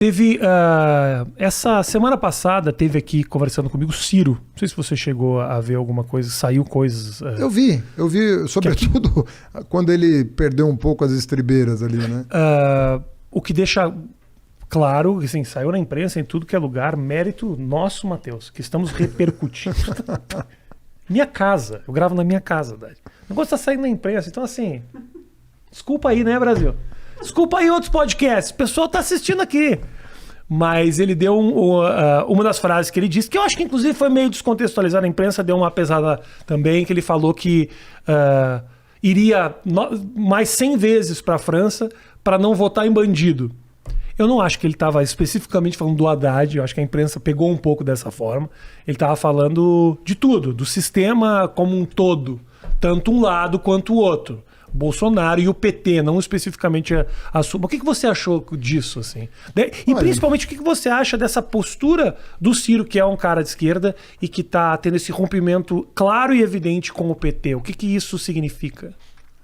Teve, essa semana passada, teve aqui conversando comigo o Ciro. Não sei se você chegou a ver alguma coisa, saiu coisas... Eu vi, sobretudo quando ele perdeu um pouco as estribeiras ali, né? O que deixa claro, assim, saiu na imprensa em tudo que é lugar, mérito nosso, Matheus, que estamos repercutindo. Minha casa, eu gravo na minha casa, Dade. O negócio tá saindo na imprensa, então assim, desculpa aí, né, Brasil? Desculpa aí outros podcasts, o pessoal tá assistindo aqui. Mas ele deu uma das frases que ele disse, que eu acho que inclusive foi meio descontextualizada, a imprensa deu uma pesada também, que ele falou que iria mais 100 vezes para a França para não votar em bandido. Eu não acho que ele estava especificamente falando do Haddad, eu acho que a imprensa pegou um pouco dessa forma. Ele estava falando de tudo, do sistema como um todo, tanto um lado quanto o outro. Bolsonaro e o PT, não especificamente a sua. O que você achou disso, assim? E principalmente, o que você acha dessa postura do Ciro, que é um cara de esquerda e que está tendo esse rompimento claro e evidente com o PT? O que isso significa?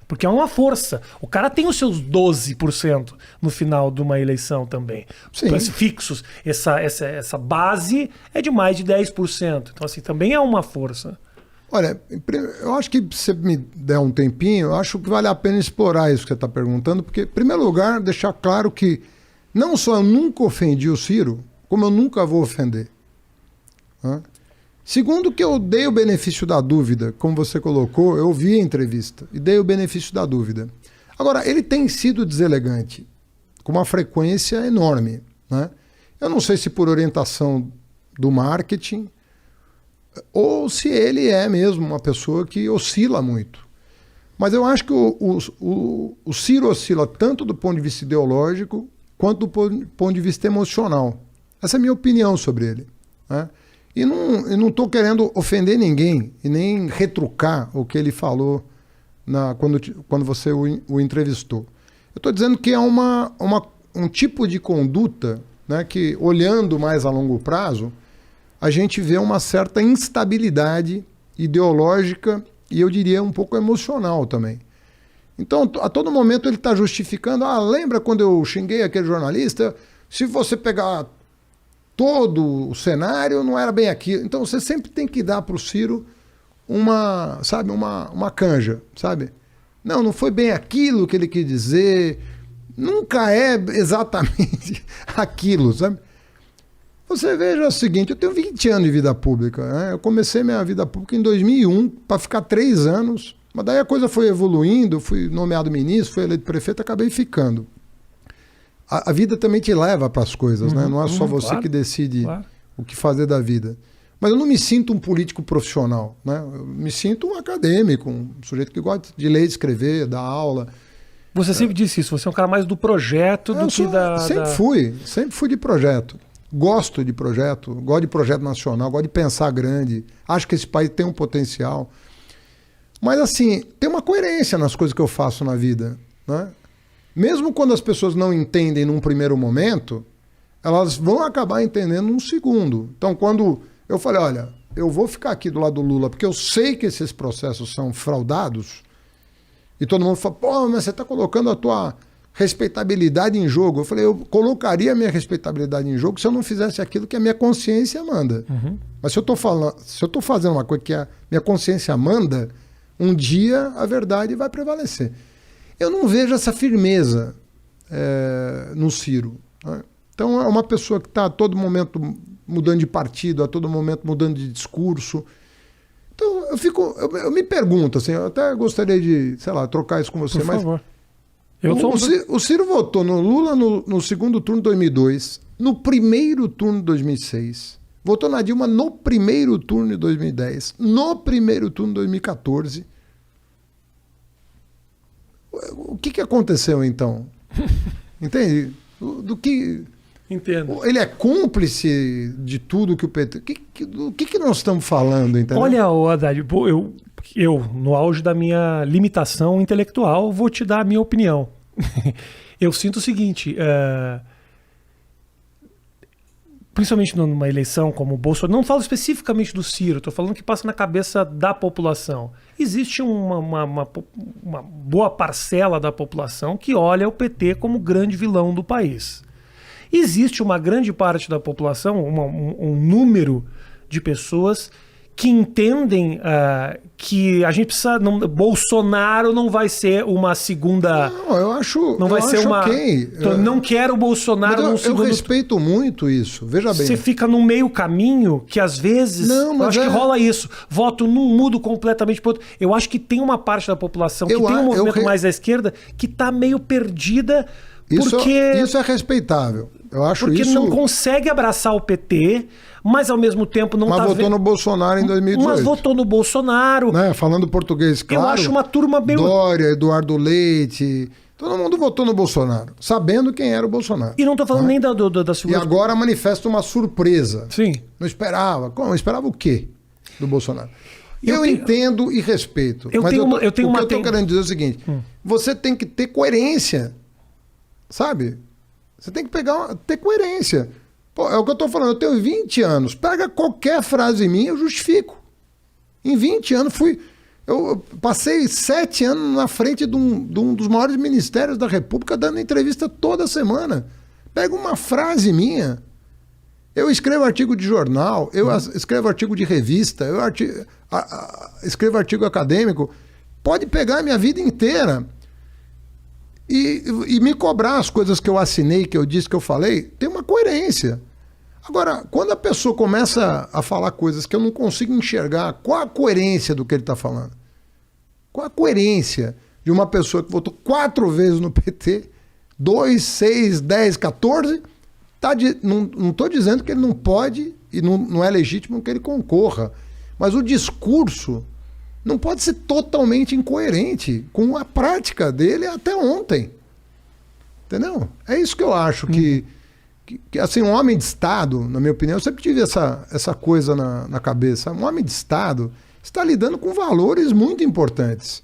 Porque é uma força. O cara tem os seus 12% no final de uma eleição também. Sim. Fixos. Essa base é de mais de 10%. Então, assim, também é uma força. Olha, eu acho que se você me der um tempinho, eu acho que vale a pena explorar isso que você está perguntando, porque, em primeiro lugar, deixar claro que não só eu nunca ofendi o Ciro, como eu nunca vou ofender. Segundo, que eu dei o benefício da dúvida, como você colocou, eu vi a entrevista e dei o benefício da dúvida. Agora, ele tem sido deselegante, com uma frequência enorme, né? Eu não sei se por orientação do marketing, ou se ele é mesmo uma pessoa que oscila muito. Mas eu acho que o Ciro oscila tanto do ponto de vista ideológico quanto do ponto de vista emocional. Essa é a minha opinião sobre ele, né? E não estou querendo ofender ninguém e nem retrucar o que ele falou quando você o entrevistou. Eu estou dizendo que é um tipo de conduta, né, que, olhando mais a longo prazo, a gente vê uma certa instabilidade ideológica e, eu diria, um pouco emocional também. Então, a todo momento ele está justificando, lembra quando eu xinguei aquele jornalista? Se você pegar todo o cenário, não era bem aquilo. Então, você sempre tem que dar para o Ciro uma canja, sabe? Não foi bem aquilo que ele quis dizer, nunca é exatamente aquilo, sabe? Você veja o seguinte, eu tenho 20 anos de vida pública, né? Eu comecei minha vida pública em 2001, para ficar 3 anos, mas daí a coisa foi evoluindo, fui nomeado ministro, fui eleito prefeito, acabei ficando. A vida também te leva para as coisas, né? Não é só você que decide o que fazer da vida. Mas eu não me sinto um político profissional, né? Eu me sinto um acadêmico, um sujeito que gosta de ler, de escrever, dar aula. Você sempre disse isso, você é um cara mais do projeto do que da... Sempre fui de projeto. Gosto de projeto nacional, gosto de pensar grande, acho que esse país tem um potencial. Mas assim, tem uma coerência nas coisas que eu faço na vida, né? Mesmo quando as pessoas não entendem num primeiro momento, elas vão acabar entendendo num segundo. Então, quando eu falei, olha, eu vou ficar aqui do lado do Lula, porque eu sei que esses processos são fraudados, e todo mundo fala, pô, mas você está colocando a tua respeitabilidade em jogo. Eu falei, eu colocaria a minha respeitabilidade em jogo se eu não fizesse aquilo que a minha consciência manda. Mas se eu estou fazendo uma coisa que a minha consciência manda, um dia a verdade vai prevalecer. Eu não vejo essa firmeza no Ciro, né? Então é uma pessoa que está a todo momento mudando de partido, a todo momento mudando de discurso. Então eu me pergunto, assim, eu até gostaria de, sei lá, trocar isso com você. Por favor. O Ciro votou no Lula no segundo turno de 2002, no primeiro turno de 2006, votou na Dilma no primeiro turno de 2010, no primeiro turno de 2014. O que aconteceu então? Entende? Do que... Entendo. Ele é cúmplice de tudo que o PT... Do que nós estamos falando, entendeu? Olha, Haddad, eu, no auge da minha limitação intelectual, vou te dar a minha opinião. Eu sinto o seguinte, principalmente numa eleição como o Bolsonaro, não falo especificamente do Ciro, estou falando que passa na cabeça da população. Existe uma boa parcela da população que olha o PT como grande vilão do país. existe uma grande parte da população, um número de pessoas que entendem que a gente precisa... Bolsonaro não vai ser uma segunda... Não, eu acho... Não vai ser uma... Okay. Não quero o Bolsonaro num segundo... Eu respeito muito isso, veja bem. Você fica no meio caminho que às vezes... eu acho que rola isso. Voto num, mudo completamente pro outro. Eu acho que tem uma parte da população que tem um movimento mais à esquerda que tá meio perdida porque... Isso é respeitável. Eu acho porque isso... não consegue abraçar o PT, mas ao mesmo tempo não mas votou no Bolsonaro em 2018. Mas votou no Bolsonaro. Né? Falando português, claro. Eu acho uma turma meio... Dória, Eduardo Leite... Todo mundo votou no Bolsonaro, sabendo quem era o Bolsonaro. E não estou falando nem das figuras... E agora manifesta uma surpresa. Sim. Não esperava. Como? Esperava o quê do Bolsonaro? Eu entendo e respeito. Mas o que eu estou querendo dizer é o seguinte. Você tem que ter coerência. Sabe? Você tem que ter coerência. Pô, é o que eu estou falando. Eu tenho 20 anos. Pega qualquer frase minha, eu justifico. Em 20 anos eu passei 7 anos na frente de um dos maiores ministérios da República, dando entrevista toda semana. Pega uma frase minha. Eu escrevo artigo de jornal, eu escrevo artigo de revista, eu escrevo artigo acadêmico. Pode pegar a minha vida inteira e me cobrar as coisas que eu assinei, que eu disse, que eu falei. Tem uma coerência. Agora, quando a pessoa começa a falar coisas que eu não consigo enxergar, qual a coerência do que ele está falando? Qual a coerência de uma pessoa que votou 4 vezes no PT, 2, 6, 10, 14... Não estou dizendo que ele não pode e não é legítimo que ele concorra, mas o discurso não pode ser totalmente incoerente com a prática dele até ontem. Entendeu? É isso que eu acho que assim, um homem de Estado, na minha opinião, eu sempre tive essa coisa na cabeça. Um homem de Estado está lidando com valores muito importantes,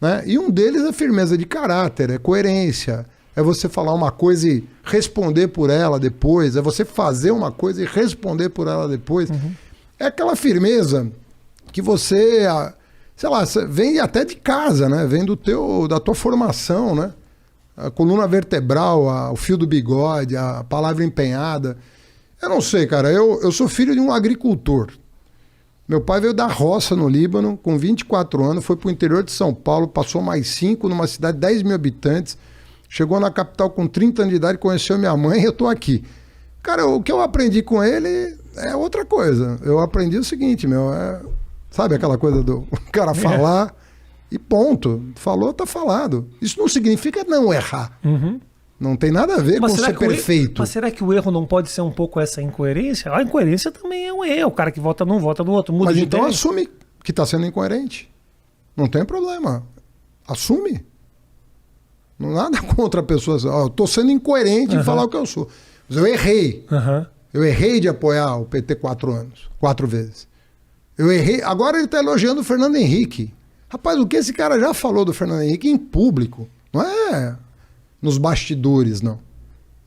né? E um deles é firmeza de caráter, é coerência, é você falar uma coisa e responder por ela depois, é você fazer uma coisa e responder por ela depois. É aquela firmeza que você, sei lá, vem até de casa, né? Vem da tua formação, né? A coluna vertebral, o fio do bigode, a palavra empenhada. Eu não sei, cara, eu sou filho de um agricultor. Meu pai veio da roça no Líbano, com 24 anos, foi para o interior de São Paulo, passou mais 5 numa cidade de 10 mil habitantes, chegou na capital com 30 anos de idade, conheceu minha mãe e eu tô aqui. Cara, o que eu aprendi com ele é outra coisa. Eu aprendi o seguinte, sabe aquela coisa do cara falar e ponto. Falou, tá falado. Isso não significa não errar. Não tem nada a ver com ser perfeito. Mas será que o erro não pode ser um pouco essa incoerência? A incoerência também é um erro. O cara que vota num vota no outro. Muda mas de então ideia. Assume que tá sendo incoerente. Não tem problema. Assume. Não nada contra a pessoa. Eu tô sendo incoerente em falar o que eu sou. Mas eu errei. Eu errei de apoiar o PT 4 vezes. Eu errei. Agora ele tá elogiando o Fernando Henrique. Rapaz, o que esse cara já falou do Fernando Henrique em público? Não é nos bastidores, não.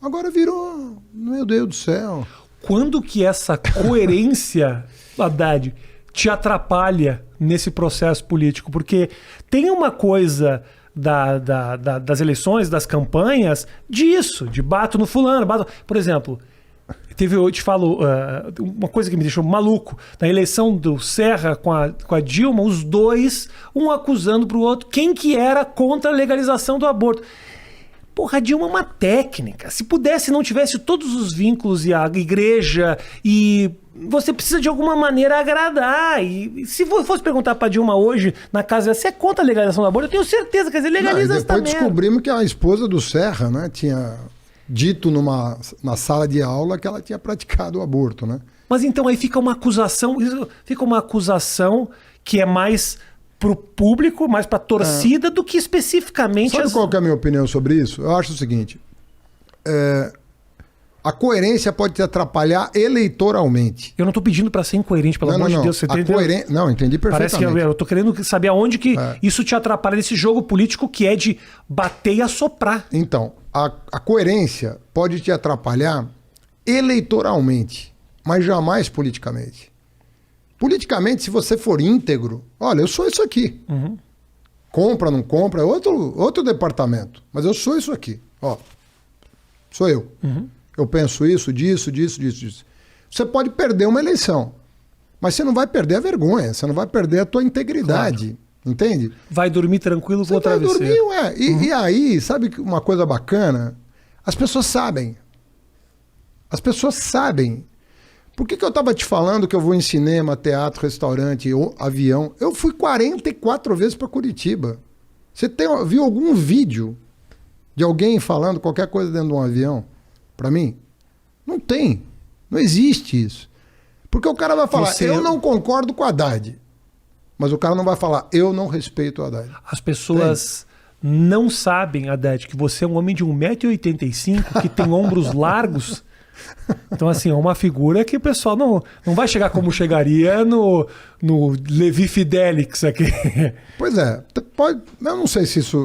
Agora virou... Meu Deus do céu. Quando que essa coerência, Haddad, te atrapalha nesse processo político? Porque tem uma coisa... das eleições, das campanhas, disso, de bato no fulano, por exemplo, eu te falo uma coisa que me deixou maluco, na eleição do Serra com a Dilma, os dois, um acusando pro outro quem que era contra a legalização do aborto. Porra, a Dilma é uma técnica. Se pudesse, não tivesse todos os vínculos e a igreja e... Você precisa de alguma maneira agradar. E se fosse perguntar pra Dilma hoje, na casa, você é contra a legalização do aborto? Eu tenho certeza, quer dizer, legaliza essa merda. Depois descobrimos que a esposa do Serra, né, tinha dito na sala de aula que ela tinha praticado o aborto, né? Mas então aí fica uma acusação que é mais pro público, mais pra torcida, do que especificamente... Sabe qual que é a minha opinião sobre isso? Eu acho o seguinte... A coerência pode te atrapalhar eleitoralmente. Eu não estou pedindo para ser incoerente, pelo amor de Deus. Você Não, entendi perfeitamente. Parece que eu estou querendo saber aonde que isso te atrapalha nesse jogo político que é de bater e assoprar. Então, a coerência pode te atrapalhar eleitoralmente, mas jamais politicamente. Politicamente, se você for íntegro, olha, eu sou isso aqui. Compra, não compra, é outro departamento. Mas eu sou isso aqui. Ó, sou eu. eu penso isso, disso. Você pode perder uma eleição, mas você não vai perder a vergonha, você não vai perder a tua integridade, entende? Vai dormir tranquilo com o travesseiro. Vai dormir, ué. E aí, sabe uma coisa bacana? As pessoas sabem. As pessoas sabem. Por que eu estava te falando que eu vou em cinema, teatro, restaurante, avião? Eu fui 44 vezes para Curitiba. Você viu algum vídeo de alguém falando qualquer coisa dentro de um avião? Para mim? Não tem. Não existe isso. Porque o cara vai falar, eu não concordo com o Haddad. Mas o cara não vai falar, eu não respeito o Haddad. As pessoas não sabem, Haddad, que você é um homem de 1,85 m, que tem ombros largos. Então, assim, é uma figura que o pessoal não vai chegar como chegaria no Levi Fidelix aqui. Pois é. Eu não sei se isso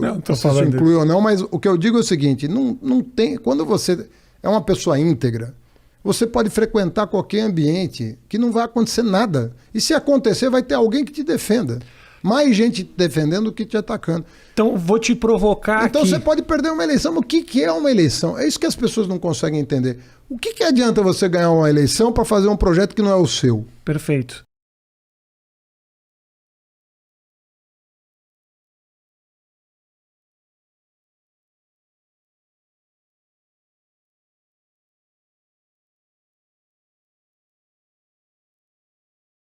inclui ou não, mas o que eu digo é o seguinte, não tem, quando você é uma pessoa íntegra, você pode frequentar qualquer ambiente que não vai acontecer nada. E se acontecer, vai ter alguém que te defenda. Mais gente te defendendo do que te atacando. Então, vou te provocar Então, você pode perder uma eleição. Mas o que é uma eleição? É isso que as pessoas não conseguem entender. O que adianta você ganhar uma eleição para fazer um projeto que não é o seu? Perfeito.